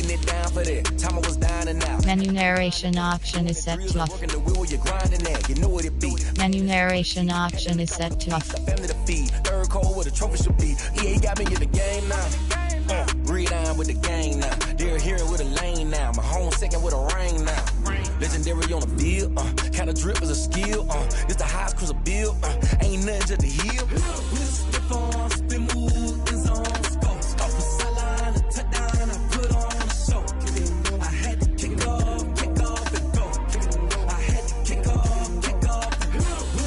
putting it down for that. Time I was down and out. Menu narration option is set to off. Working the wheel, you're grinding that. You know what it be. Menu narration option is set to off. Family to feed. Third cold where the trophy should be. Yeah, he got me in the game now. Read on with the gang now. They're here with a lane now. My home second with a ring now. Legendary on the field. Kind of drip is a skill. It's the highest cruiser bill. Ain't nothing just the hill. Stiff on, spin move, in zone, scope. Off the sideline, a touchdown, I put on a show. I had to kick off and go. I had to kick off and go.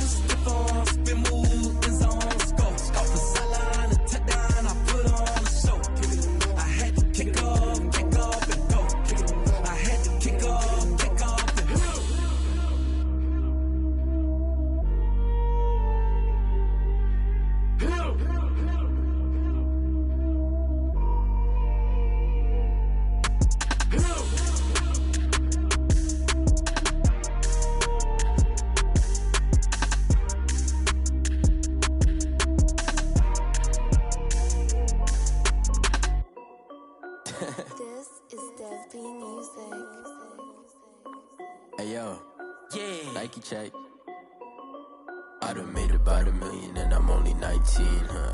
Stiff on, spin move, in zone, scope. Off the sideline, a touchdown, I put on a show. I had to kick off and go. I had to kick off and go. This is Desby Music. Hey yo, yeah, Nike check. I done made about $1 million and I'm only 19.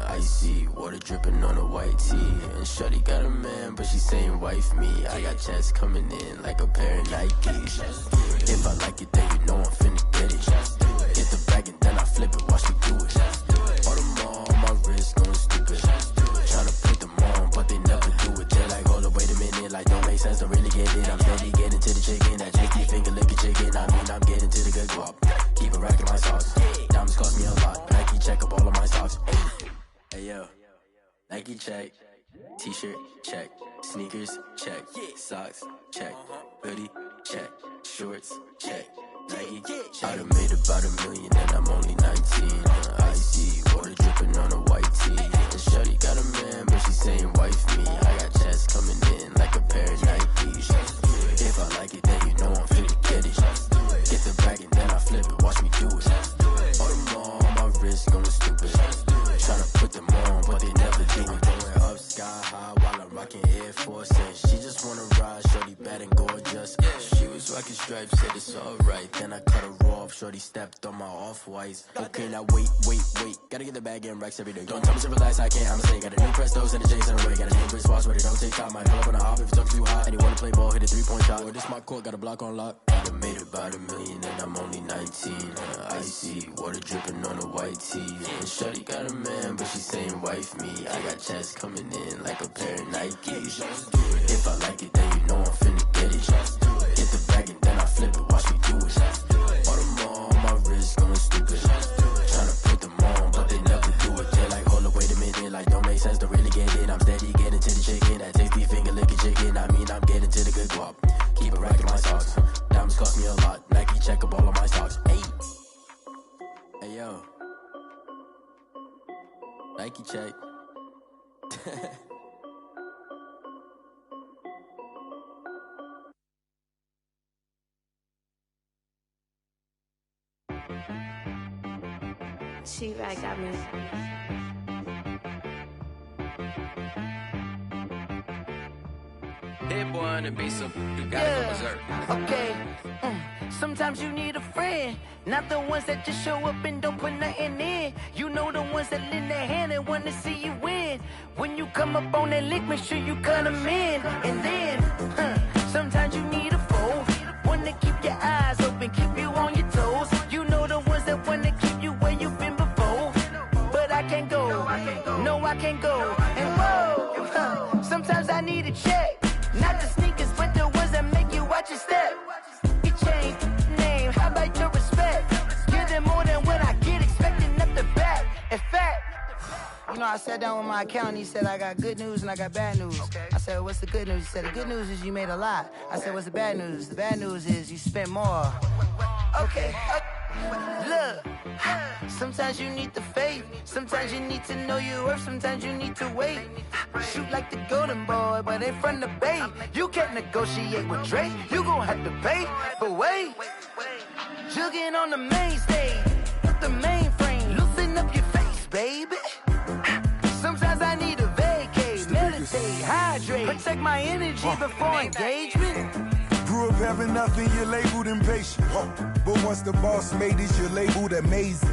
Icy water dripping on a white tee. And shorty got a man, but she saying wife me. I got checks coming in like a pair of Nikes. If I like it, then you know I'm finna get it. Get the bag and then I flip it, watch me do it. All them all on my wrist going stupid. Tryna put them on, but they never do it. They're like, hold up, wait a minute, like don't make sense, don't really get it. I'm steady getting to the chicken, that chicky finger licking chicken. I mean, I'm getting to the good guap. Keep a rack in my socks. Diamonds cost me a lot. Nike check up all of my socks. Hey yo, Nike check. T-shirt check. Sneakers check. Socks check. Hoodie check. Shorts check. Nike check. I done made about $1 million and I'm only 19. Icy water dripping on a white tee. And shorty got a man, but she saying wife me. I got checks coming in like a pair of Nikes. If I like it, then you know I'm finna get it. Get the bag and then I flip it, watch me do it. All them all on my wrist going stupid. Tryna put them on, but they never do it. Going up sky high while I'm rocking Air Force. And she just wanna ride, shorty bad and gorgeous. She was rocking stripes, said it's alright. Then I cut her off, shorty stepped on my off-whites. Okay, now wait. Gotta get the bag and racks every day. Don't tell me to relax, I can't, I'ma say. Got a new Prestos and a J's on the way. Got a new Chris Watch, but it don't take time. Might pull up on a hop if it's up too high. And you wanna play ball, hit a 3-point shot. Or this my court, got a block on lock. I done made about $1 million and I'm only 19. Icy water dripping on a white tee. And shorty got a man, but she saying wife me. I got checks coming in like a pair of Nikes. If I like it, then you know I'm finna get it. Get the bag and then I flip it, watch me do it. All them all on my wrist going stupid. Tryna put them on, but they never do it. They're like, hold up, wait a minute, like don't make sense, don't really get it. I'm steady getting to the chicken, that tasty finger licking chicken. I mean, I'm getting to the good guap. Keep a rack in my socks. Diamonds cost me a lot. Nike check up all of my socks. Hey yo, Nike check. She-Rag got me. Hit boy on the beat, so you gotta go berserk. Okay. Sometimes you need a friend, not the ones that just show up and don't put nothing in. You know the ones that lend their hand and want to see you win. When you come up on that lick, make sure you cut them in. And then, sometimes you need a foe, one to keep your eyes open, keep you on your toes. You know the ones that want to keep you where you've been before. But I can't go, no I can't go. And whoa, sometimes I need a check. Not the sneakers, but the ones that make you watch your step. You change name, how about your respect? Give them more than what I get, expecting up the back. In fact, you know, I sat down with my accountant, he said, I got good news and I got bad news. I said, what's the good news? He said, the good news is you made a lot. I said, what's the bad news? The bad news is you spent more. Okay, look, sometimes you need the faith, sometimes you need to know your worth, sometimes you need to wait. Shoot like the golden boy, but ain't from the bay. You can't negotiate with Drake, you gon' have to pay. But wait, jugging on the main stage, with the mainframe, loosen up your face, baby. Sometimes I need a vacate, meditate, hydrate. Protect my energy before engagement. Grew up having nothing, you're labeled impatient. But once the boss made it, you're labeled amazing.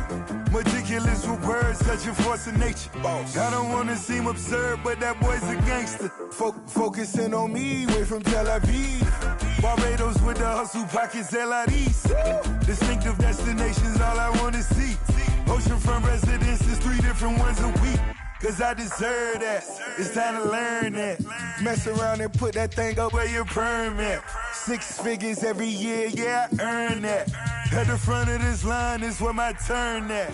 Meticulous with words, such a force of nature. I don't wanna seem absurd, but that boy's a gangster. Focusing on me, way from Tel Aviv. Barbados with the hustle pockets, LIDs. Distinctive destinations, all I wanna see. Oceanfront residences, 3 different ones a week. Cause I deserve that, it's time to learn that. Mess around and put that thing up where your permit. 6 figures every year, yeah, I earn that. At the front of this line is where my turn at.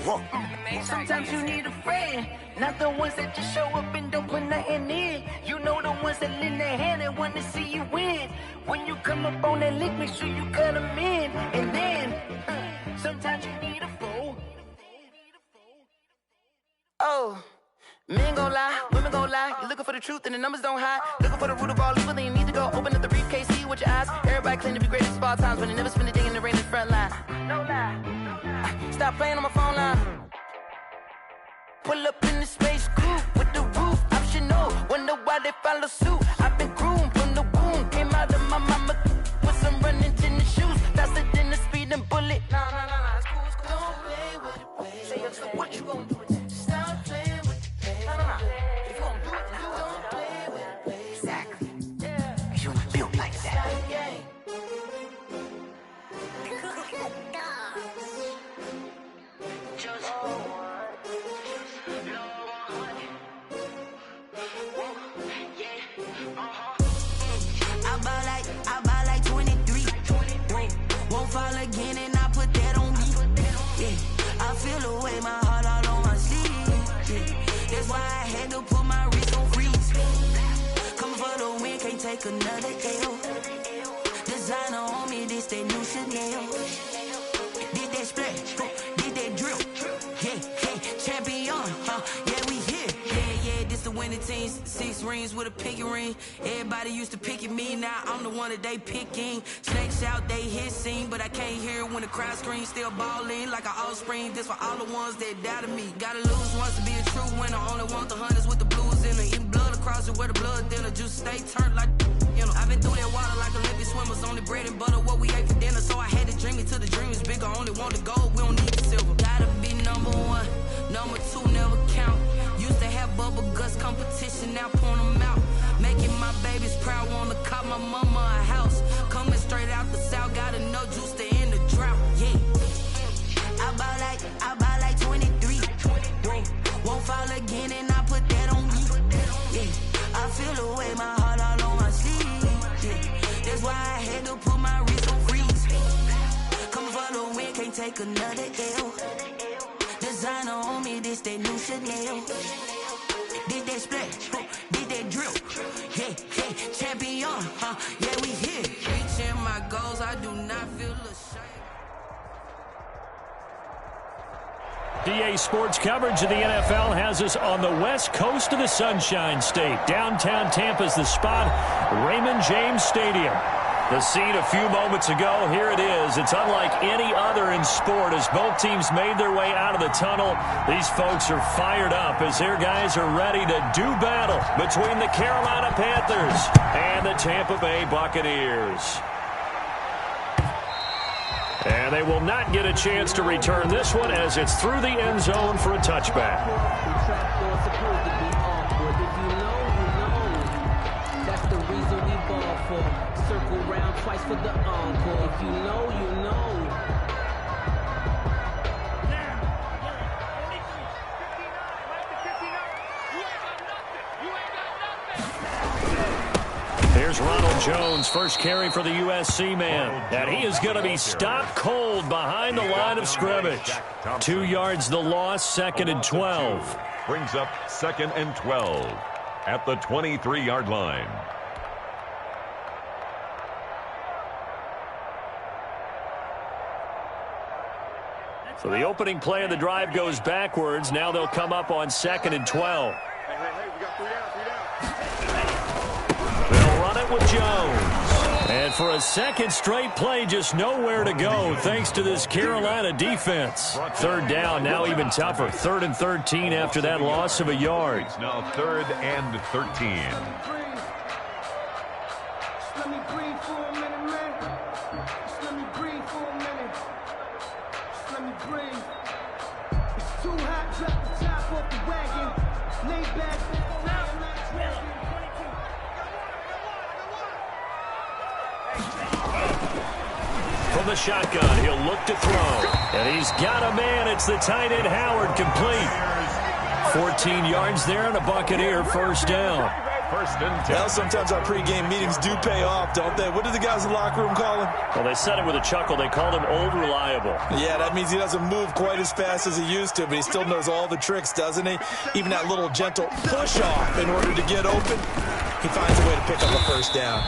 Sometimes you need a friend, not the ones that just show up and don't put nothing in. You know the ones that lend their hand and want to see you win. When you come up on that lick, make sure you cut them in. And then, sometimes you need a fool. Oh. Men gon' lie, women gon' lie. You're looking for the truth and the numbers don't hide. Looking for the root of all evil, then you need to go open up the briefcase, see with your eyes. Everybody claim to be greatest of all times, but they never spend a day in the rain in the front line. No lie, stop playing on my phone line. Pull up in the space coupe with the roof optional. Wonder why they follow suit. I've been groomed from the womb, came out of my mama with some running tennis shoes, faster than the speeding bullet. No, it's cool, it's cool. Don't play with it, play. Say what you gon' do? Stop playing. If you gon' do it, you don't play with it, play. Exactly. Cause you ain't built like that. I buy like 23. Won't fall again and I put that on me. Yeah, I feel the way my heart all on my sleeve. Yeah. That's why I had to put my wrist on freeze. Coming for the win, can't take another L. Designer on me, this that new Chanel. Did that splash, did that drill. Yeah, champion, yeah, we here. Yeah, this the winning team. 6 rings with a pinky ring. Everybody used to pick at me, now I'm the one that they picking. Snakes out, they hit scene, but I can't hear it when the crowd screams. Still balling like an offspring. This for all the ones that doubted me. Gotta lose once to be a true winner. Only want the hunters with the blues in it. Eating blood across it where the blood thinner. Juice stay turned like, you know. I've been through that water like Olympic swimmers. Only bread and butter, what we ate for dinner. So I had to dream it till the dream is bigger. Only want the gold, we don't need the silver. Gotta be number 1, number 2 never count. Used to have bubble guts competition, now point them out. Making my babies proud, wanna cop my mama a house. Coming straight out the south, gotta know juice to end the drought. Yeah, I buy like 23. Won't fall again and I put that on me. Yeah, I feel the way my heart all on my sleeve. Yeah, that's why I had to put my wrist on freeze. Coming for the win, can't take another L. Designer on me, this that new Chanel. Did that splash, did that drill. Yeah, champion, yeah, we here. Reaching my goals, I do not feel ashamed. DA Sports coverage of the NFL has us on the west coast of the Sunshine State. Downtown Tampa's the spot, Raymond James Stadium. The scene a few moments ago, here it is. It's unlike any other in sport as both teams made their way out of the tunnel. These folks are fired up as their guys are ready to do battle between the Carolina Panthers and the Tampa Bay Buccaneers. And they will not get a chance to return this one as it's through the end zone for a touchback. That's the reason we ball for. Circle round twice for the encore. If you know, you know. Here's Ronald Jones, first carry for the USC man. And he is going to be stopped cold behind the line of scrimmage. 2 yards the loss, 2nd and 12. Brings up 2nd and 12 at the 23-yard line. So the opening play of the drive goes backwards. Now they'll come up on 2nd and 12. They'll run it with Jones. And for a second straight play, just nowhere to go thanks to this Carolina defense. 3rd down, now even tougher. 3rd and 13 after that loss of a yard. Now 3rd and 13. let me breathe for a minute, man. Just let me breathe for a minute. Just let me breathe. It's too hot, drop the top off the wagon. Lay back, From the shotgun, he'll look to throw. And he's got a man. It's the tight end, Howard, complete. 14 yards there and a Buccaneer first down. First and 10. Well, sometimes our pregame meetings do pay off, don't they? What do the guys in the locker room call him? Well, they said it with a chuckle. They called him Old Reliable. Yeah, that means he doesn't move quite as fast as he used to, but he still knows all the tricks, doesn't he? Even that little gentle push-off in order to get open. He finds a way to pick up a first down.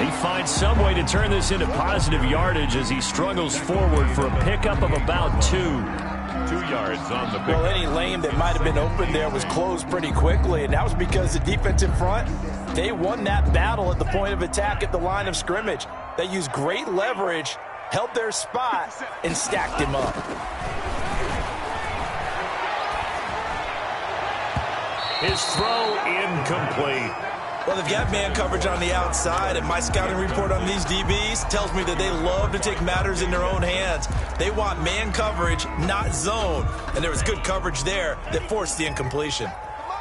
He finds some way to turn this into positive yardage as he struggles forward for a pickup of about 2. 2 yards on the pick. Well, any lane that might have been open there was closed pretty quickly, and that was because the defensive front, they won that battle at the point of attack at the line of scrimmage. They used great leverage, held their spot, and stacked him up. His throw incomplete. Well, they've got man coverage on the outside, and my scouting report on these DBs tells me that they love to take matters in their own hands. They want man coverage, not zone. And there was good coverage there that forced the incompletion.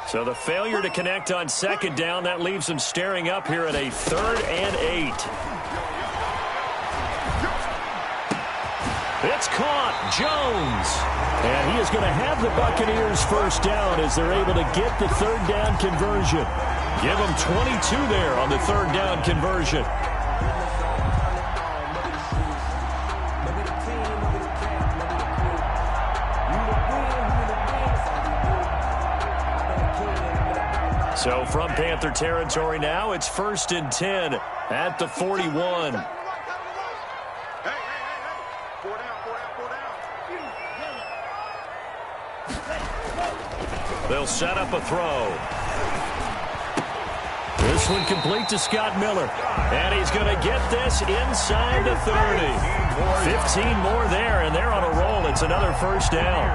So the failure to connect on second down, that leaves them staring up here at a 3rd and 8. It's caught. Jones. And he is going to have the Buccaneers first down as they're able to get the 3rd down conversion. Give them 22 there on the 3rd down conversion. So from Panther territory now, it's 1st and 10 at the 41. They'll set up a throw. This one complete to Scott Miller. And he's going to get this inside the 30. 15 more there, and they're on a roll. It's another first down.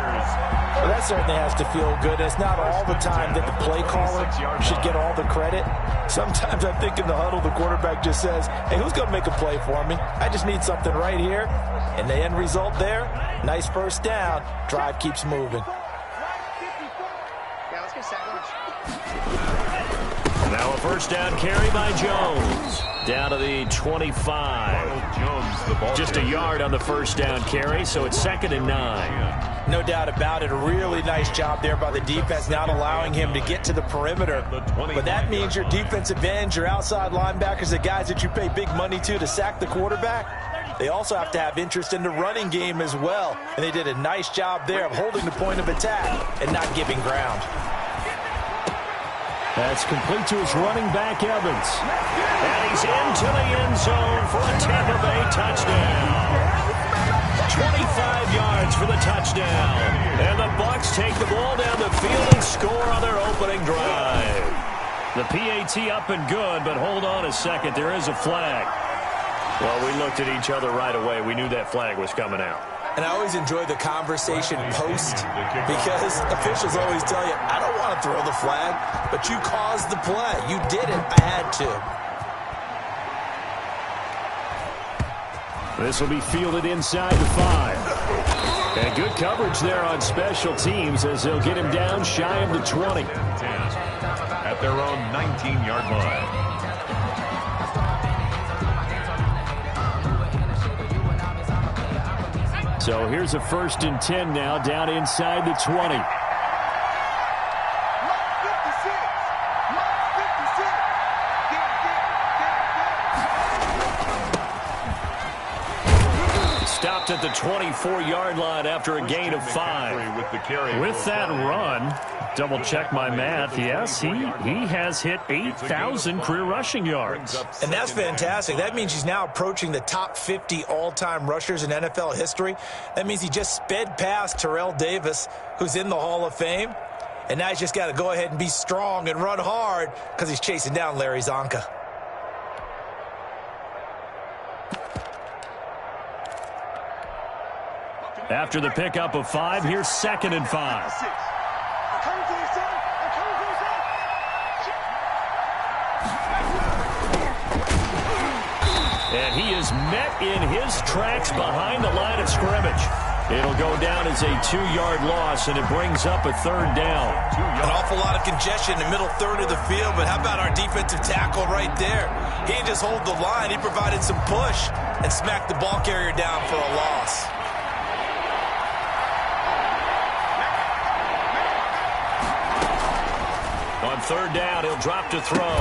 Well, that certainly has to feel good. It's not all the time that the play caller should get all the credit. Sometimes I think in the huddle, the quarterback just says, hey, who's going to make a play for me? I just need something right here. And the end result there, nice first down. Drive keeps moving. Now a first down carry by Jones. Down to the 25. Jones, the ball just a yard on the first down carry, so it's 2nd and 9. No doubt about it. A really nice job there by the defense, not allowing him to get to the perimeter. But that means your defensive ends, your outside linebackers, the guys that you pay big money to sack the quarterback, they also have to have interest in the running game as well. And they did a nice job there of holding the point of attack and not giving ground. That's complete to his running back, Evans. And he's into the end zone for a Tampa Bay touchdown. 25 yards for the touchdown. And the Bucs take the ball down the field and score on their opening drive. The PAT up and good, but hold on a second. There is a flag. Well, we looked at each other right away. We knew that flag was coming out. And I always enjoy the conversation post because officials always tell you, I don't want to throw the flag, but you caused the play. You did it. I had to. This will be fielded inside the 5. And good coverage there on special teams as they'll get him down shy of the 20. At their own 19-yard line. So here's a 1st and 10 now, down inside the 20. Stopped at the 24-yard line after a gain of 5. With that run, double check my math. Yes, he has hit 8,000 career rushing yards. And that's fantastic. That means he's now approaching the top 50 all-time rushers in NFL history. That means he just sped past Terrell Davis, who's in the Hall of Fame. And now he's just got to go ahead and be strong and run hard because he's chasing down Larry Zonka. After the pickup of 5, here's 2nd and 5. And he is met in his tracks behind the line of scrimmage. It'll go down as a 2-yard loss, and it brings up a 3rd down. An awful lot of congestion in the middle third of the field, but how about our defensive tackle right there? He didn't just hold the line. He provided some push and smacked the ball carrier down for a loss. On 3rd down, he'll drop to throw.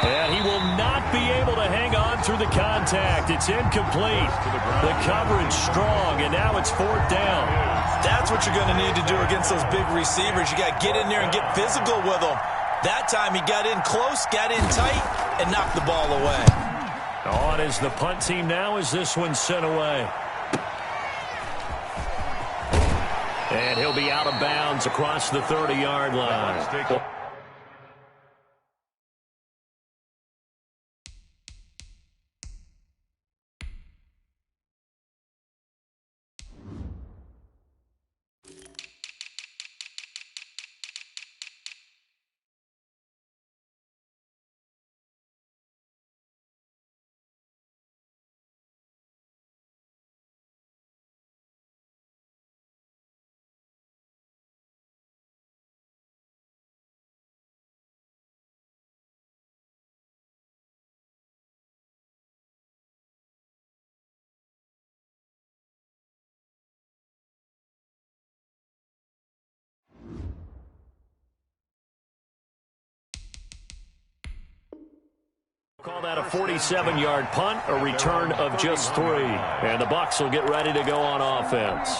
And he will not be able to hang on through the contact. It's incomplete. The coverage strong, and now it's 4th down. That's what you're going to need to do against those big receivers. You got to get in there and get physical with them. That time he got in close, got in tight, and knocked the ball away. On is the punt team now as this one's sent away. And he'll be out of bounds across the 30-yard line. Call that a 47-yard punt, a return of just 3. And the Bucs will get ready to go on offense.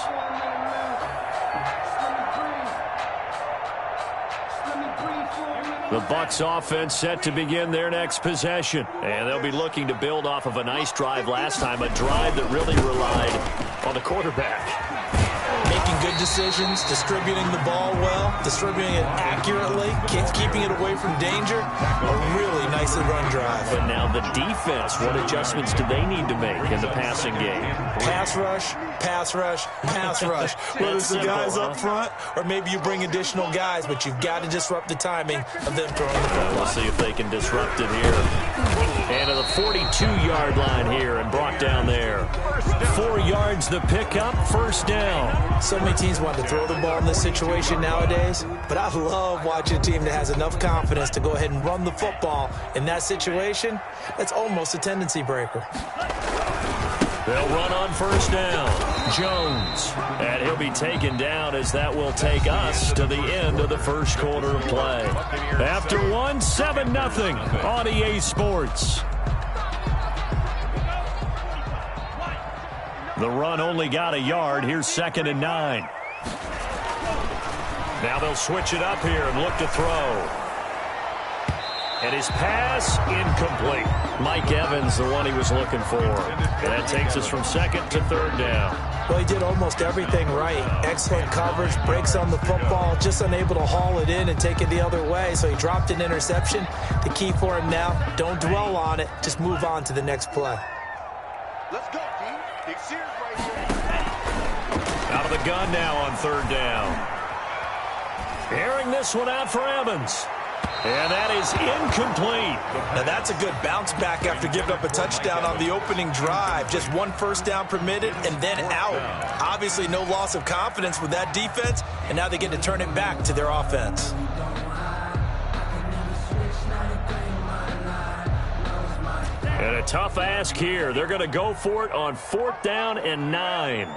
The Bucs offense set to begin their next possession. And they'll be looking to build off of a nice drive last time, a drive that really relied on the quarterback. Making good decisions, distributing the ball well, distributing it accurately, keeping it away from danger. A really nicely run drive. But now the defense, what adjustments do they need to make in the passing game? Pass rush, pass rush, pass rush. Whether it's the guys up front or maybe you bring additional guys, but you've got to disrupt the timing of them throwing the football. We'll see if they can disrupt it here. And to the 42-yard line here and brought down there. 4 yards the pickup, 1st down. So many teams want to throw the ball in this situation nowadays, but I love watching a team that has enough confidence to go ahead and run the football. In that situation, that's almost a tendency breaker. They'll run on 1st down. Jones. And he'll be taken down as that will take us to the end of the 1st quarter of play. After 1, 7-0 on EA Sports. The run only got a yard. Here's 2nd and 9. Now they'll switch it up here and look to throw. And his pass incomplete. Mike Evans, the one he was looking for. And that takes us from 2nd to 3rd down. Well, he did almost everything right. Excellent coverage, breaks on the football, just unable to haul it in and take it the other way. So he dropped an interception. The key for him now, don't dwell on it. Just move on to the next play. Let's go, D. Big Sears right here. Out of the gun now on 3rd down. Airing this one out for Evans. And that is incomplete. Now that's a good bounce back after giving up a touchdown on the opening drive. Just 1 1st down permitted and then out. Obviously no loss of confidence with that defense, and now they get to turn it back to their offense. And a tough ask here. They're going to go for it on 4th down and 9.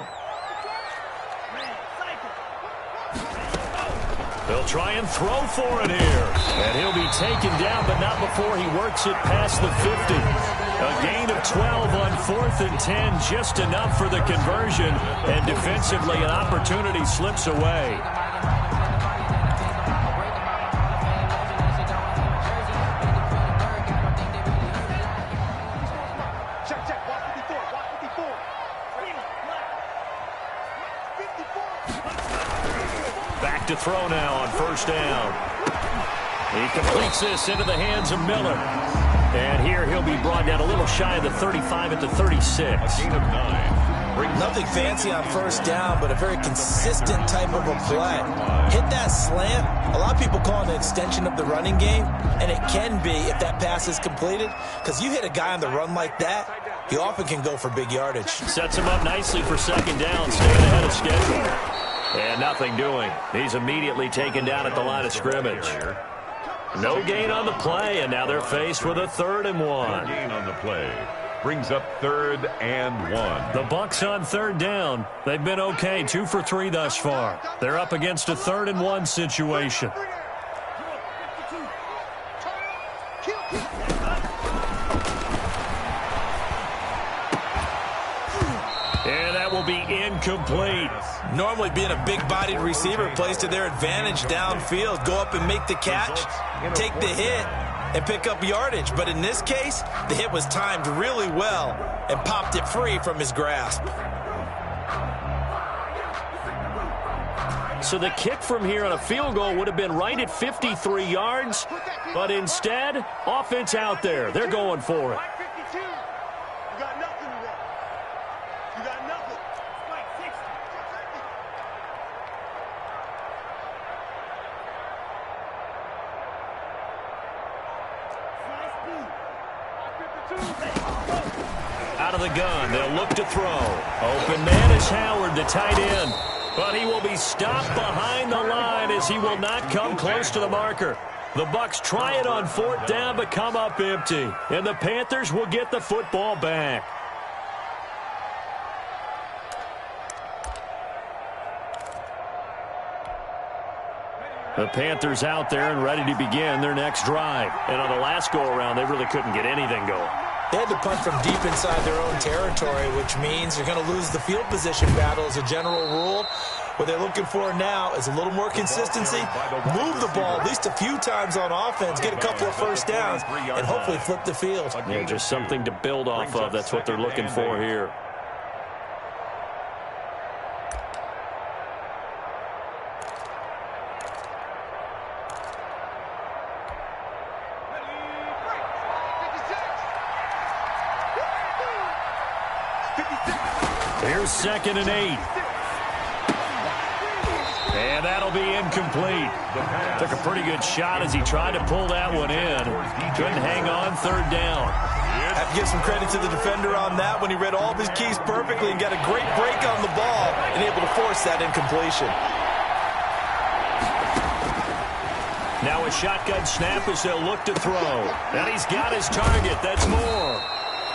They'll try and throw for it here. And he'll be taken down, but not before he works it past the 50. A gain of 12 on 4th and 10, just enough for the conversion. And defensively, an opportunity slips away. Back to throw now on 1st down. He completes this into the hands of Miller. And here he'll be brought down a little shy of the 35 at the 36. Gain of 9. Nothing fancy on 1st down, but a very consistent type of a play. Hit that slant. A lot of people call it an extension of the running game, and it can be if that pass is completed, because you hit a guy on the run like that, he often can go for big yardage. Sets him up nicely for second down, staying ahead of schedule. And nothing doing. He's immediately taken down at the line of scrimmage. No gain on the play, and now they're faced with a 3rd and 1. No gain on the play. Brings up 3rd and 1. The Bucs on 3rd down. They've been okay, 2 for 3 thus far. They're up against a 3rd and 1 situation. And that will be incomplete. Normally being a big-bodied receiver plays to their advantage downfield. Go up and make the catch, take the hit, and pick up yardage. But in this case, the hit was timed really well and popped it free from his grasp. So the kick from here on a field goal would have been right at 53 yards, but instead, offense out there. They're going for it. Out of the gun, they'll look to throw. Open man is Howard, the tight end. But he will be stopped behind the line as he will not come close to the marker. The Bucs try it on 4th down but come up empty. And the Panthers will get the football back. The Panthers out there and ready to begin their next drive. And on the last go-around, they really couldn't get anything going. They had to punt from deep inside their own territory, which means you're going to lose the field position battle as a general rule. What they're looking for now is a little more consistency, move the ball at least a few times on offense, get a couple of first downs, and hopefully flip the field. Yeah, just something to build off of. That's what they're looking for here. Here's 2nd and 8. And that'll be incomplete. Took a pretty good shot as he tried to pull that one in. Couldn't hang on 3rd down. Have to give some credit to the defender on that when he read all of his keys perfectly and got a great break on the ball and able to force that incompletion. Now a shotgun snap as they'll look to throw. And he's got his target. That's Moore.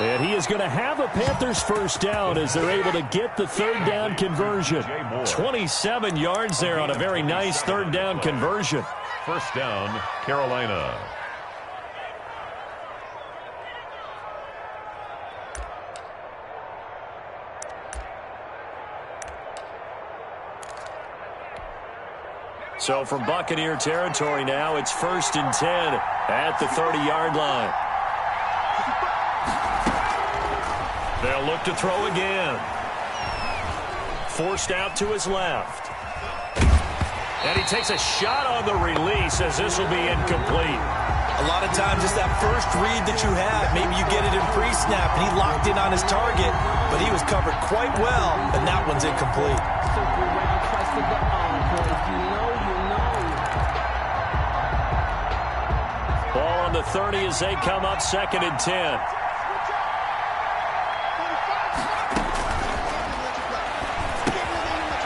And he is going to have a Panthers first down as they're able to get the 3rd down conversion. 27 yards there on a very nice 3rd down conversion. First down, Carolina. So from Buccaneer territory now, it's 1st and 10 at the 30-yard line. They'll look to throw again. Forced out to his left. And he takes a shot on the release as this will be incomplete. A lot of times it's that first read that you have. Maybe you get it in pre-snap and he locked in on his target, but he was covered quite well, and that one's incomplete. Circle around twice for the encore. If you know, you know. Ball on the 30 as they come up 2nd and 10.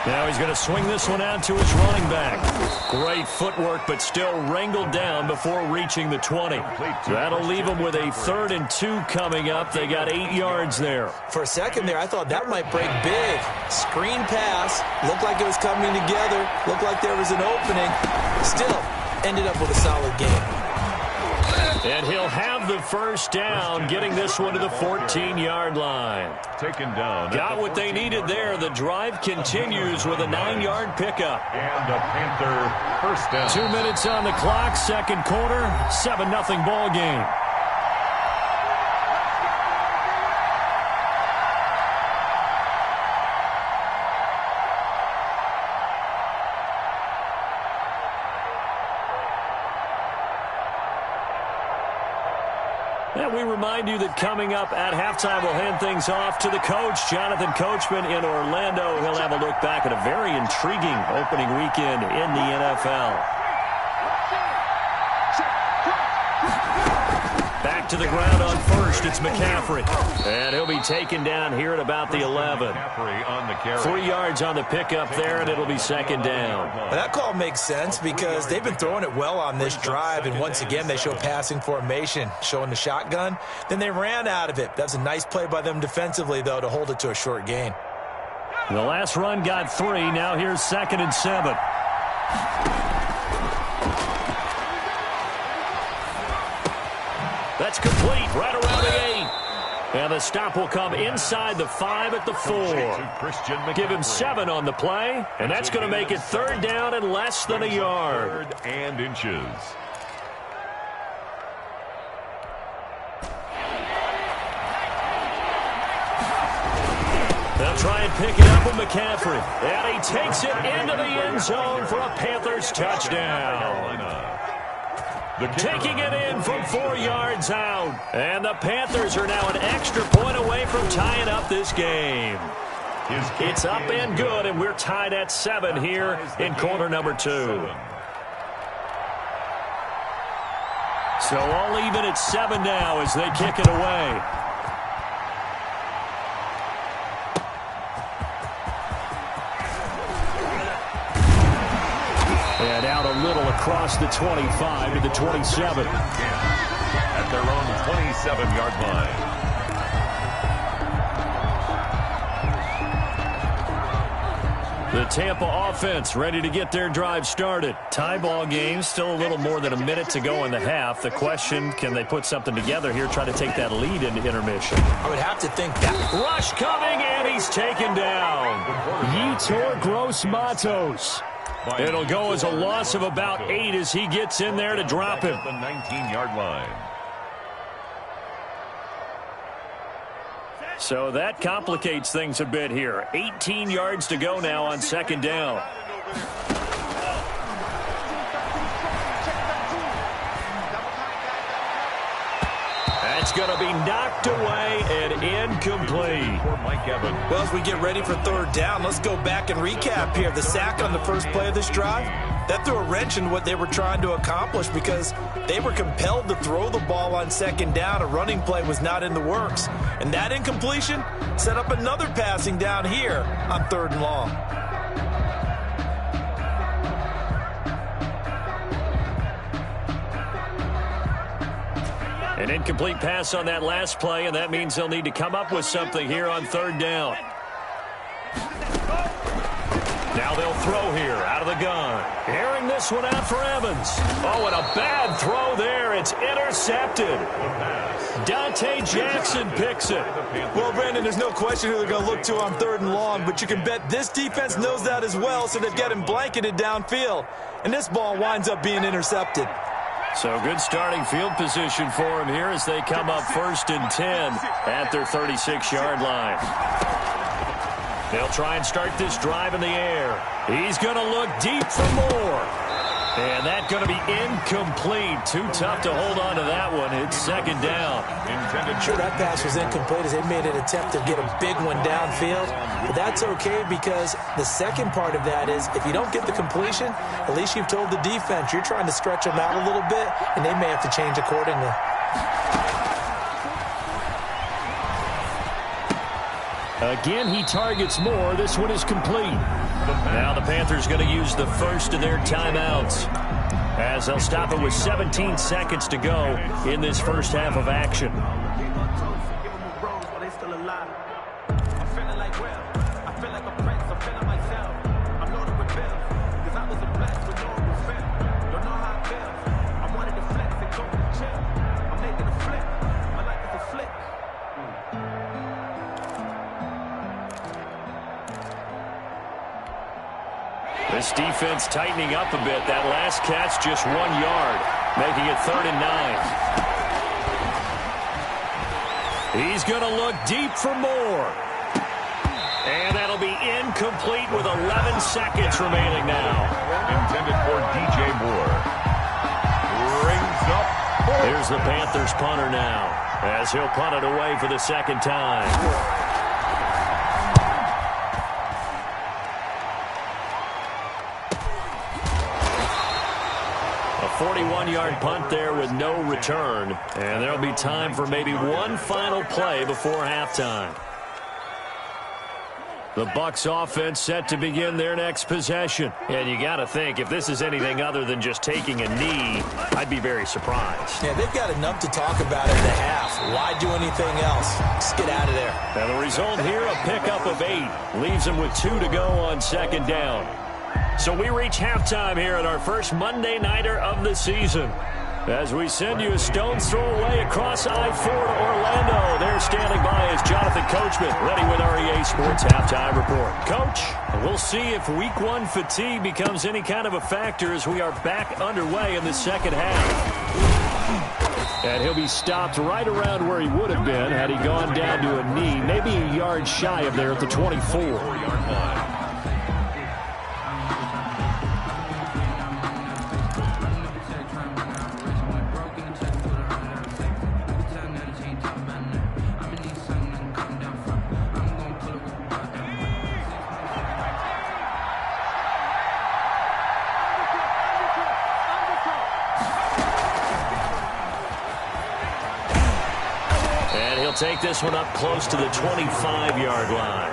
Now he's going to swing this one out to his running back. Great footwork, but still wrangled down before reaching the 20. That'll leave him with a 3rd and 2 coming up. They got 8 yards there. For a second there, I thought that might break big. Screen pass. Looked like it was coming together. Looked like there was an opening. Still, ended up with a solid game. And he'll have the first down, getting this one to the 14-yard line. Taken down. Got what they needed there. The drive continues with a 9-yard pickup. And a Panther first down. 2 minutes on the clock, 2nd quarter, 7-0 ball game. And we remind you that coming up at halftime, we'll hand things off to the coach, Jonathan Coachman in Orlando. He'll have a look back at a very intriguing opening weekend in the NFL. Back to to the ground on first. It's McCaffrey. And he'll be taken down here at about the 11. 3 yards on the pickup there, and it'll be second down. That call makes sense because they've been throwing it well on this drive, and once again they show passing formation, showing the shotgun. Then they ran out of it. That's a nice play by them defensively, though, to hold it to a short gain. The last run got 3. Now here's 2nd and 7. That's complete right around the 8. And the stop will come inside the 5 at the 4. Give him 7 on the play, and that's going to make it 3rd down and less than a yard. 3rd and inches. They'll try and pick it up with McCaffrey. And he takes it into the end zone for a Panthers touchdown. Taking it in from 4 yards out. And the Panthers are now an extra point away from tying up this game. It's up and good, and we're tied at 7 here in quarter number 2. So all even at 7 now as they kick it away. And out a little across the 25 to the 27. At their own 27-yard line. The Tampa offense ready to get their drive started. Tie ball game, still a little more than a minute to go in the half. The question, can they put something together here, try to take that lead into intermission? I would have to think that. Rush coming, and he's taken down. Yetur Gross-Matos. It'll go as a loss of about 8 as he gets in there to drop him. The 19-yard line. So that complicates things a bit here. 18 yards to go now on 2nd down. That's going to be knocked away and incomplete. Well, as we get ready for 3rd down, let's go back and recap here. The sack on the first play of this drive, that threw a wrench in what they were trying to accomplish because they were compelled to throw the ball on 2nd down. A running play was not in the works. And that incompletion set up another passing down here on 3rd and long. An incomplete pass on that last play, and that means they'll need to come up with something here on 3rd down. Now they'll throw here out of the gun. Airing this one out for Evans. Oh, and a bad throw there. It's intercepted. Dante Jackson picks it. Well, Brandon, there's no question who they're going to look to on 3rd and long, but you can bet this defense knows that as well, so they've got him blanketed downfield. And this ball winds up being intercepted. So good starting field position for him here as they come up 1st and 10 at their 36-yard line. They'll try and start this drive in the air. He's going to look deep for more. And that's going to be incomplete. Too tough to hold on to that one. It's 2nd down. Sure, that pass was incomplete as they made an attempt to get a big one downfield. But that's okay because the second part of that is if you don't get the completion, at least you've told the defense you're trying to stretch them out a little bit, and they may have to change accordingly. Again, he targets more. This one is complete. Now the Panthers going to use the first of their timeouts as they'll stop it with 17 seconds to go in this first half of action. This defense tightening up a bit. That last catch just 1 yard, making it 3rd and 9. He's going to look deep for more. And that'll be incomplete with 11 seconds remaining now. Intended for DJ Moore. Rings up. Here's the Panthers punter now as he'll punt it away for the 2nd time. 41-yard punt there with no return. And there'll be time for maybe one final play before halftime. The Bucs offense set to begin their next possession. And you got to think, if this is anything other than just taking a knee, I'd be very surprised. Yeah, they've got enough to talk about in the half. Why do anything else? Just get out of there. And the result here, a pickup of 8. Leaves them with 2 to go on second down. So we reach halftime here at our first Monday Nighter of the season. As we send you a stone's throw away across I-4 to Orlando. There standing by is Jonathan Coachman, ready with our EA Sports Halftime Report. Coach, we'll see if Week 1 fatigue becomes any kind of a factor as we are back underway in the second half. And he'll be stopped right around where he would have been had he gone down to a knee, maybe a yard shy of there at the 24-yard line. Take this one up close to the 25-yard line.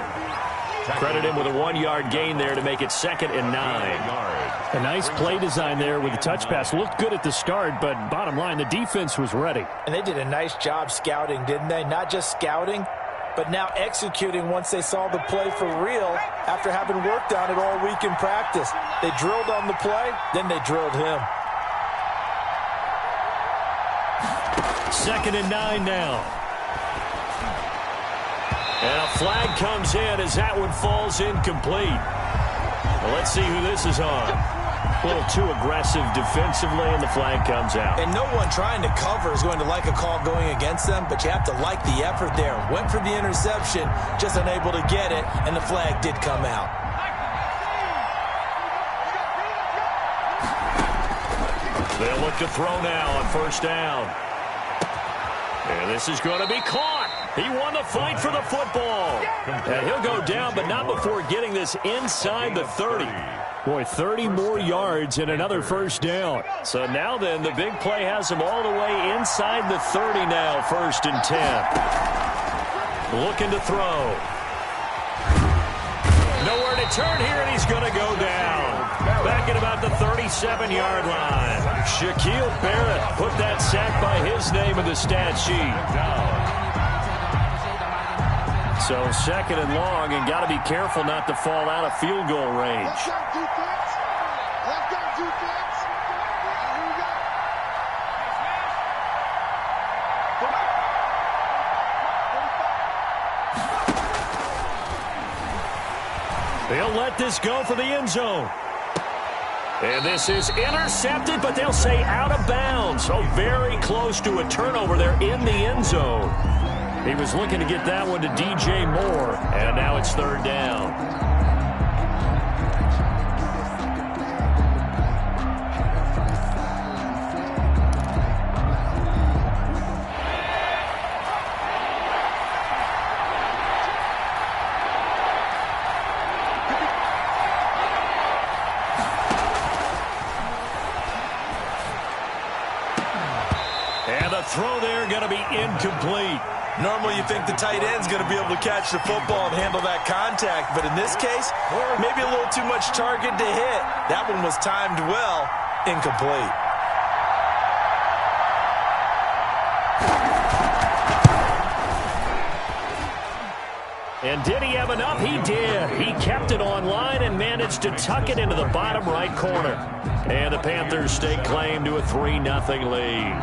Credit him with a 1-yard gain there to make it 2nd and 9. A nice play design there with the touch pass. Looked good at the start, but bottom line, the defense was ready. And they did a nice job scouting, didn't they? Not just scouting, but now executing once they saw the play for real after having worked on it all week in practice. They drilled on the play, then they drilled him. 2nd and 9 now. And a flag comes in as that one falls incomplete. Well, let's see who this is on. A little too aggressive defensively, and the flag comes out. And no one trying to cover is going to like a call going against them, but you have to like the effort there. Went for the interception, just unable to get it, and the flag did come out. They'll look to throw now on first down. And this is going to be caught. He won the fight for the football. And he'll go down, but not before getting this inside the 30. Boy, 30 more yards and another first down. So now then, the big play has him all the way inside the 30 now, 1st and 10. Looking to throw. Nowhere to turn here, and he's going to go down. Back at about the 37-yard line. Shaquille Barrett put that sack by his name in the stat sheet. So 2nd and long, and got to be careful not to fall out of field goal range. They'll let this go for the end zone. And this is intercepted, but they'll say out of bounds. So very close to a turnover there in the end zone. He was looking to get that one to DJ Moore, and now it's 3rd down. And the throw there going to be incomplete. Normally you think the tight end's going to be able to catch the football and handle that contact, but in this case, maybe a little too much target to hit. That one was timed well, incomplete. And did he have enough? He did. He kept it on line and managed to tuck it into the bottom right corner. And the Panthers stake claim to a 3-0 lead.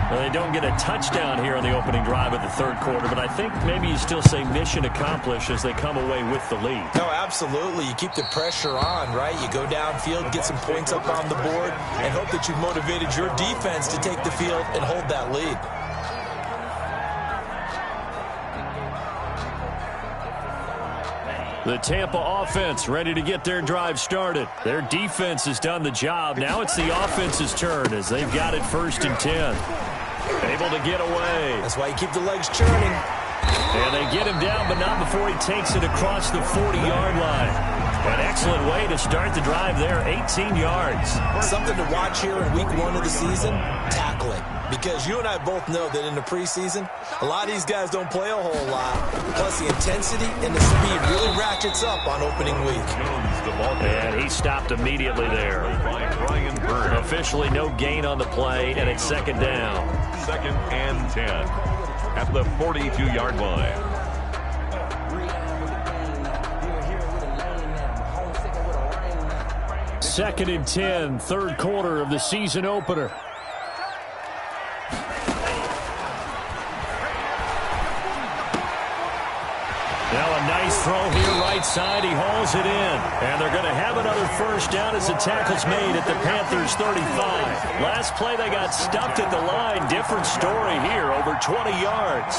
Well, they don't get a touchdown here on the opening drive of the 3rd quarter, but I think maybe you still say mission accomplished as they come away with the lead. No, absolutely. You keep the pressure on, right? You go downfield, get some points up on the board, and hope that you've motivated your defense to take the field and hold that lead. The Tampa offense ready to get their drive started. Their defense has done the job. Now it's the offense's turn as they've got it 1st and 10. Able to get away. That's why you keep the legs churning. And And they get him down, but not before he takes it across the 40-yard line. An excellent way to start the drive there, 18 yards. Something to watch here in week 1 of the season, tackling. Because you and I both know that in the preseason, a lot of these guys don't play a whole lot. Plus, the intensity and the speed really ratchets up on opening week. And he stopped immediately there. Officially no gain on the play, and it's second down. 2nd and 10 at the 42-yard line. Second and 10, third quarter of the season opener. Now a nice throw here right side. He hauls it in. And they're going to have another first down as the tackle's made at the Panthers' 35. Last play they got stuffed at the line. Different story here, over 20 yards.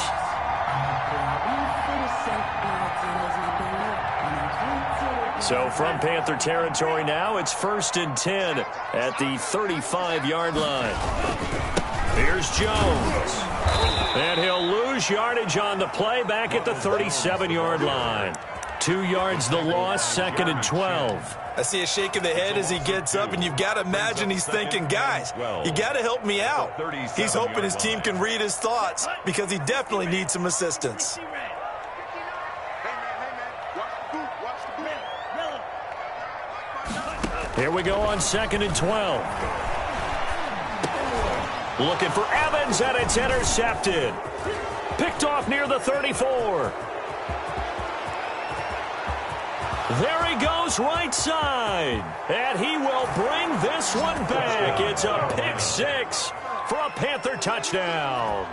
So from Panther territory now, it's 1st and 10 at the 35-yard line. Here's Jones. And he'll lose yardage on the play back at the 37-yard line. 2 yards the loss, 2nd and 12. I see a shake of the head as he gets up, and you've got to imagine he's thinking, guys, you got to help me out. He's hoping his team can read his thoughts because he definitely needs some assistance. Here we go on 2nd and 12. Looking for Evans, and it's intercepted. Picked off near the 34. There he goes right side. And he will bring this one back. It's a pick 6 for a Panther touchdown.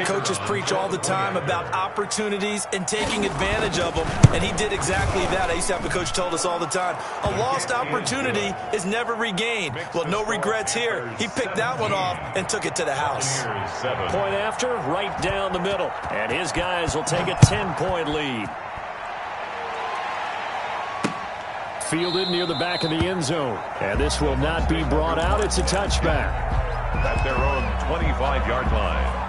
Coaches preach all the time about opportunities and taking advantage of them, and he did exactly that. I used to have a coach told us all the time, a lost opportunity is never regained. Well, no regrets here. He picked that one off and took it to the house. Point after, right down the middle. And his guys will take a 10-point lead. Fielded near the back of the end zone. And this will not be brought out. It's a touchback. At their own 25-yard line.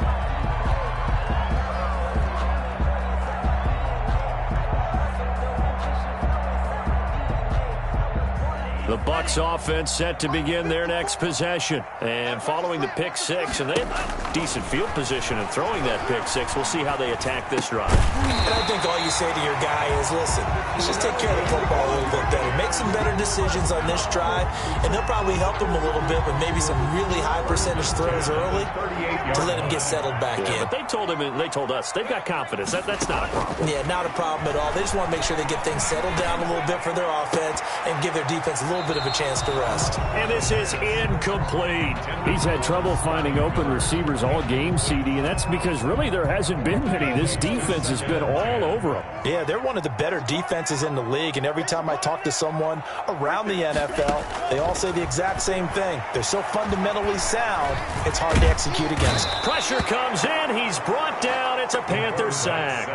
The Bucs offense set to begin their next possession. And following the pick 6, and they have decent field position in throwing that pick 6. We'll see how they attack this drive. And I think all you say to your guy is, listen, let's just take care of the football a little bit better. Make some better decisions on this drive, and they'll probably help him a little bit with maybe some really high percentage throws early to let him get settled back in. But they told him, and they told us, they've got confidence. That's not a problem. Yeah, not a problem at all. They just want to make sure they get things settled down a little bit for their offense and give their defense a little bit of a chance to rest. And this is incomplete. He's had trouble finding open receivers all game, CD, and that's because really there hasn't been many. This defense has been all over them. Yeah, they're one of the better defenses in the league, and every time I talk to someone around the NFL, they all say the exact same thing. They're so fundamentally sound, it's hard to execute against. Pressure comes in. He's brought down. It's a Panther sack.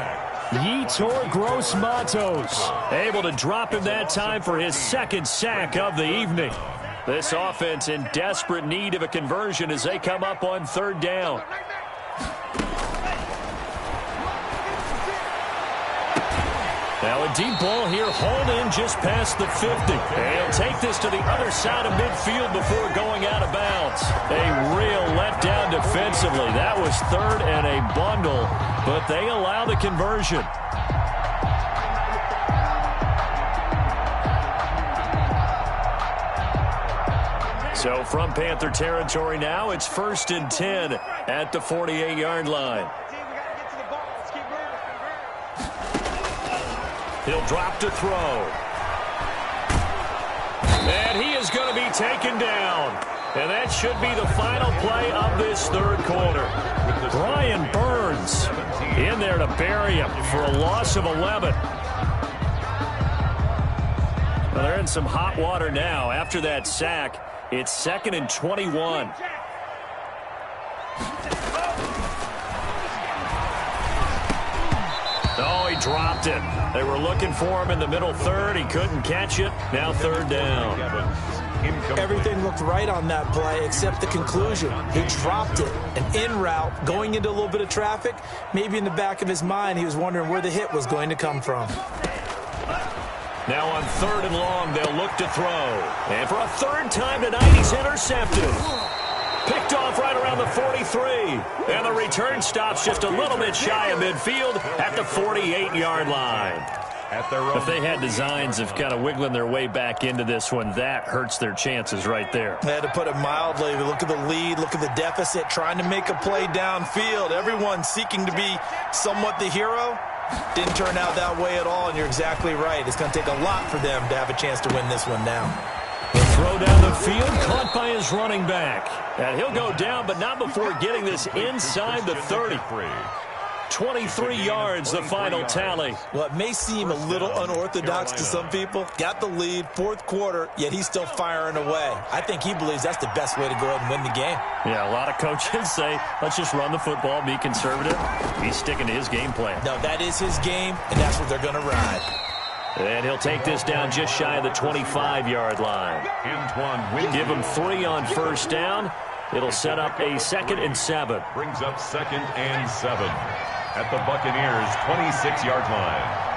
Yetur Gross-Matos able to drop him that time for his 2nd sack of the evening. This offense in desperate need of a conversion as they come up on 3rd down. Now a deep ball here, hauled in just past the 50. And he'll take this to the other side of midfield before going out of bounds. A real letdown defensively. That was 3rd and a bundle, but they allow the conversion. So from Panther territory now, it's 1st and 10 at the 48-yard line. He'll drop to throw. And he is going to be taken down. And that should be the final play of this 3rd quarter. Brian Burns in there to bury him for a loss of 11. Well, they're in some hot water now. After that sack, it's 2nd and 21. Oh, he dropped it. They were looking for him in the middle 3rd. He couldn't catch it. Now 3rd down. Everything looked right on that play except the conclusion. He dropped it. An in route, going into a little bit of traffic. Maybe in the back of his mind, he was wondering where the hit was going to come from. Now on 3rd and long, they'll look to throw. And for a 3rd time tonight, he's intercepted. Picked off right around the 43. And the return stops just a little bit shy of midfield at the 48-yard line. If they had designs of kind of wiggling their way back into this one, that hurts their chances right there. I had to put it mildly. Look at the lead, look at the deficit, trying to make a play downfield. Everyone seeking to be somewhat the hero. Didn't turn out that way at all, and you're exactly right. It's going to take a lot for them to have a chance to win this one now. The throw down the field, caught by his running back. And he'll go down, but not before getting this inside the 30. 23 yards, the final tally. Well, it may seem a little unorthodox to some people. Got the lead, 4th quarter, yet he's still firing away. I think he believes that's the best way to go ahead and win the game. Yeah, a lot of coaches say, let's just run the football, be conservative. He's sticking to his game plan. No, that is his game, and that's what they're going to ride. And he'll take this down just shy of the 25-yard line. Give him 3 on 1st down. It'll set up a 2nd and 7. Brings up 2nd and 7 at the Buccaneers' 26-yard line.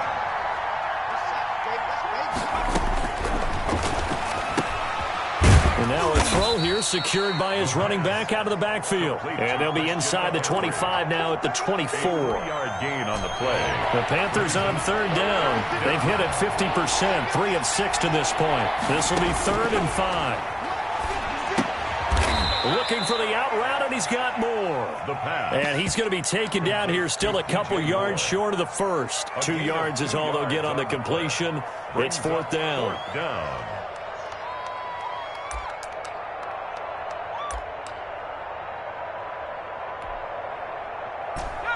And now a throw here secured by his running back out of the backfield. And they'll be inside the 25 now at the 24. 3-yard gain on the play. The Panthers on 3rd down. They've hit it 50%, 3 of 6 to this point. This will be 3rd and 5. Looking for the out route, and he's got more. And he's going to be taken down here, still a couple yards short of the first. 2 yards is all they'll get on the completion. It's 4th down.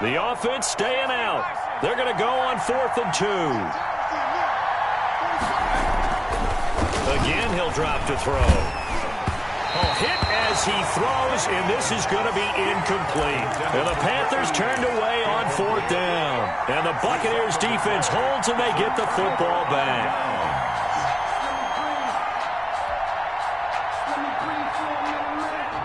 The offense staying out. They're going to go on 4th and 2. Again, he'll drop to throw. Hit as he throws, and this is going to be incomplete. And the Panthers turned away on 4th down. And the Buccaneers defense holds, and they get the football back.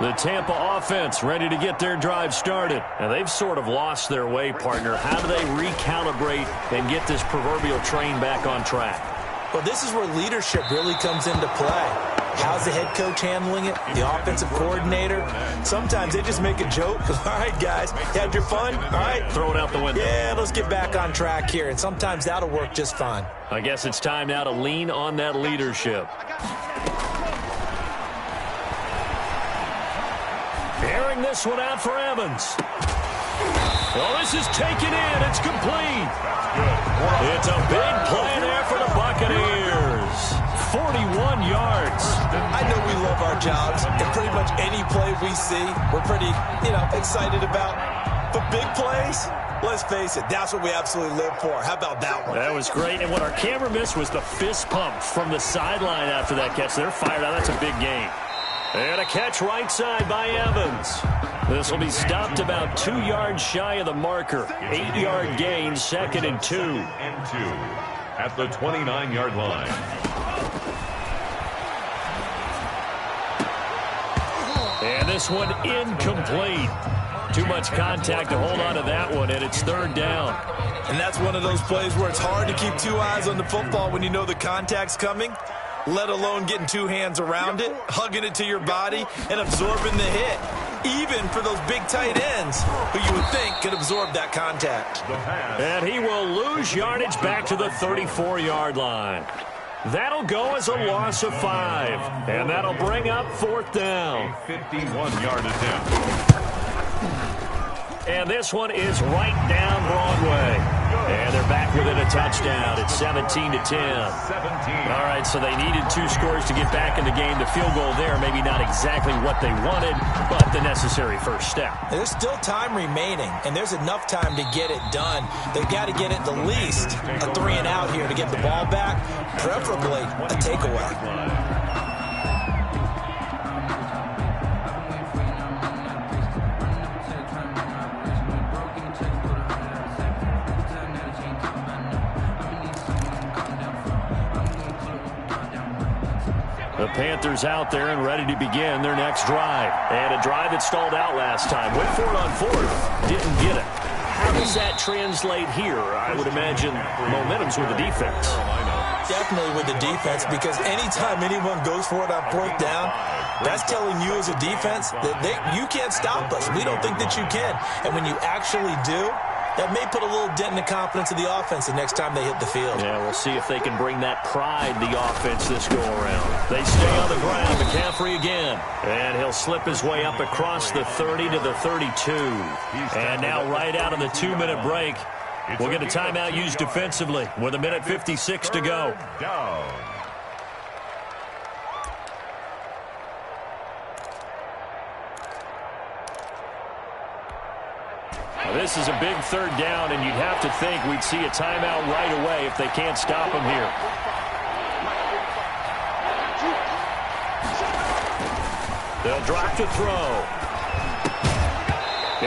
The Tampa offense ready to get their drive started. And they've sort of lost their way, partner. How do they recalibrate and get this proverbial train back on track? Well, this is where leadership really comes into play. How's the head coach handling it? The offensive coordinator? Sometimes they just make a joke. All right, guys, you had your fun? All right. Throw it out the window. Yeah, let's get back on track here. And sometimes that'll work just fine. I guess it's time now to lean on that leadership. Airing this one out for Evans. Well, this is taken in. It's complete. It's a big play there for the Buccaneers. 41 yards. I know we love our jobs, and pretty much any play we see, we're pretty, excited about. But big plays, let's face it, that's what we absolutely live for. How about that one? That was great, and what our camera missed was the fist pump from the sideline after that catch. They're fired out. That's a big game. And a catch right side by Evans. This will be stopped about 2 yards shy of the marker. 8-yard gain, 2nd and 2. At the 29-yard line. And this one incomplete. Too much contact to hold on to that one, and it's 3rd down. And that's one of those plays where it's hard to keep 2 eyes on the football when you know the contact's coming, let alone getting 2 hands around it, hugging it to your body, and absorbing the hit. Even for those big tight ends who you would think could absorb that contact. And he will lose yardage back to the 34-yard line. That'll go as a loss of 5. And that'll bring up 4th down. 51-yard attempt. And this one is right down Broadway. And they're back within a touchdown. It's 17-10. All right, so they needed 2 scores to get back in the game. The field goal there, maybe not exactly what they wanted, but the necessary first step. There's still time remaining, and there's enough time to get it done. They've got to get it the least a 3 and out here to get the ball back, preferably a takeaway. The The Panthers out there and ready to begin their next drive. And a drive that stalled out last time. Went for it on fourth. Didn't get it. How does that translate here? I would imagine momentum's with the defense. Definitely with the defense, because anytime anyone goes for it on fourth down, that's telling you as a defense that you can't stop us. We don't think that you can. And when you actually do, that may put a little dent in the confidence of the offense the next time they hit the field. Yeah, we'll see if they can bring that pride, the offense, this go-around. They stay on the ground. McCaffrey again. And he'll slip his way up across the 30 to the 32. And now right out of the 2-minute break, we'll get a timeout used defensively with 1:56 to go. This is a big third down, and you'd have to think we'd see a timeout right away if they can't stop him here. They'll drop to throw.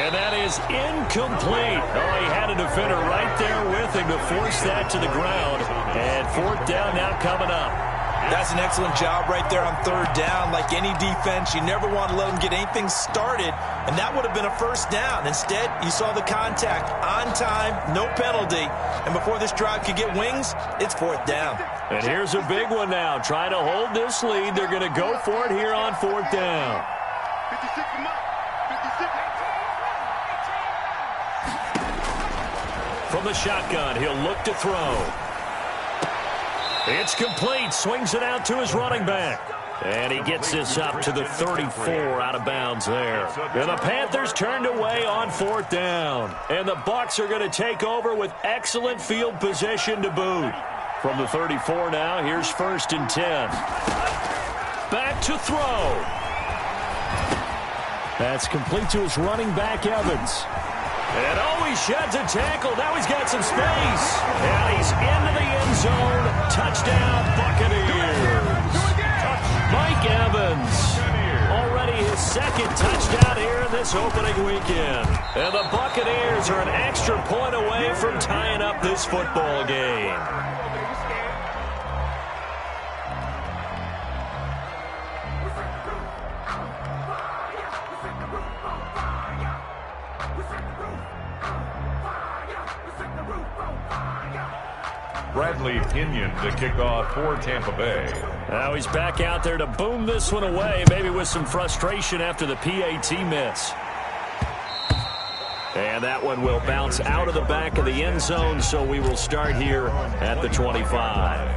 And that is incomplete. Oh, he had a defender right there with him to force that to the ground. And fourth down now coming up. That's an excellent job right there on third down. Like any defense, you never want to let them get anything started, and that would have been a first down. Instead, you saw the contact on time, no penalty, and before this drive could get wings, it's fourth down. And here's a big one now. Trying to hold this lead. They're going to go for it here on fourth down. 56 to Mike. 56. From the shotgun, he'll look to throw. It's complete. Swings it out to his running back. And he gets this up to the 34 out of bounds there. And the Panthers turned away on fourth down. And the Bucs are going to take over with excellent field position to boot. From the 34 now, here's 1st and 10. Back to throw. That's complete to his running back, Evans. And he sheds a tackle. Now he's got some space. And he's into the end zone. Touchdown, Buccaneers. Mike Evans. Already his second touchdown here in this opening weekend. And the Buccaneers are an extra point away from tying up this football game. Bradley Pinion to kick off for Tampa Bay. Now he's back out there to boom this one away, maybe with some frustration after the PAT miss. And that one will bounce out of the back of the end zone, so we will start here at the 25.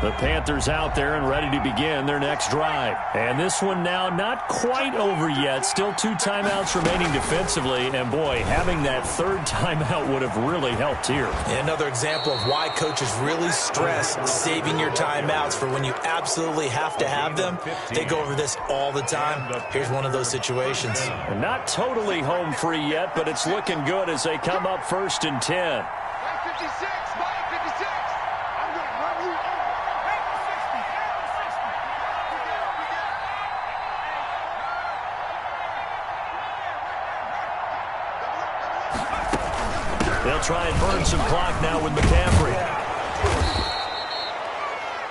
The Panthers out there and ready to begin their next drive. And this one now not quite over yet. Still 2 timeouts remaining defensively. And, boy, having that third timeout would have really helped here. Another example of why coaches really stress saving your timeouts for when you absolutely have to have them. They go over this all the time. Here's one of those situations. And not totally home free yet, but it's looking good as they come up 1st and 10. 56, Mike, 56. I'm going to run you over. They'll try and burn some clock now with McCaffrey.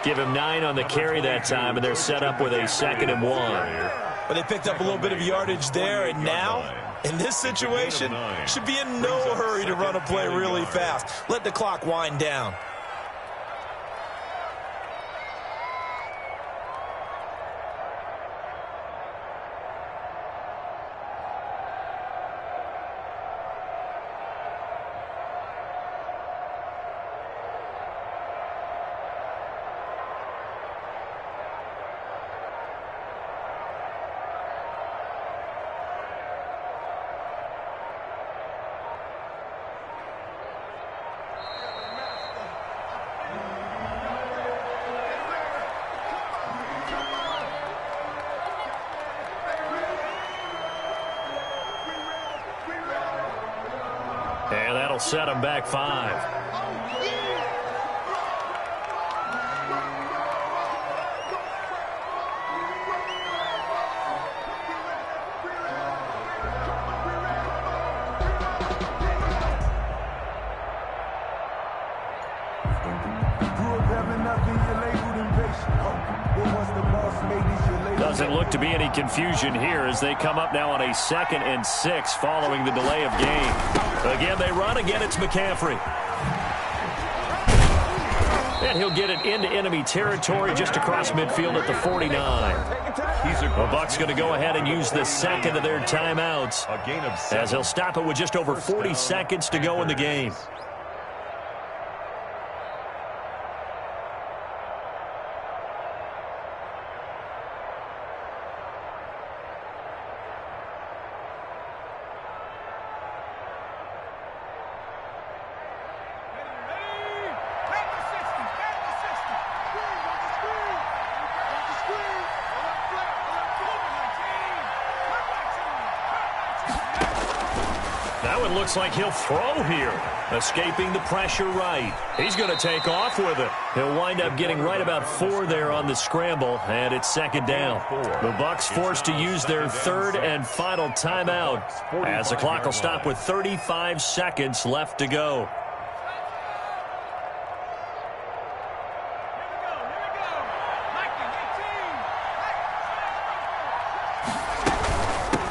Give him 9 on the carry that time, and they're set up with a 2nd and 1. But they picked up a little bit of yardage there, and now, in this situation, should be in no hurry to run a play really fast. Let the clock wind down. And that'll set them back 5. Doesn't look to be any confusion here as they come up now on a 2nd and 6 following the delay of game. Again, they run. Again, it's McCaffrey. And he'll get it into enemy territory just across midfield at the 49. The Bucs going to go ahead and use the second of their timeouts as they'll stop it with just over 40 seconds to go in the game. Now it looks like he'll throw here, escaping the pressure right. He's going to take off with it. He'll wind up getting right about 4 there on the scramble, and it's 2nd down. The Bucs forced to use their 3rd and final timeout as the clock will stop with 35 seconds left to go.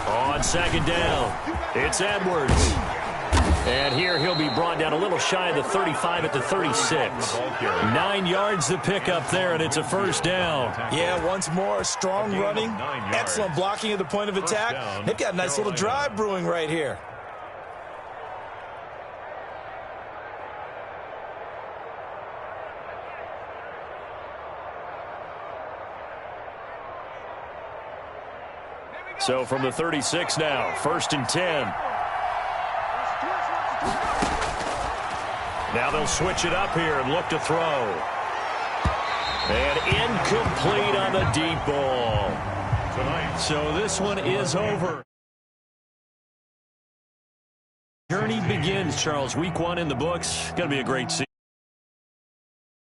On 2nd down, it's Edwards. And here he'll be brought down a little shy of the 35 at the 36. 9 yards to pick up there, and it's a 1st down. Yeah, once more, strong running, excellent blocking at the point of attack. They've got a nice little drive brewing right here. So from the 36 now, 1st and 10. Now they'll switch it up here and look to throw. And incomplete on the deep ball. So this one is over. Journey begins, Charles. Week 1 in the books. Going to be a great season.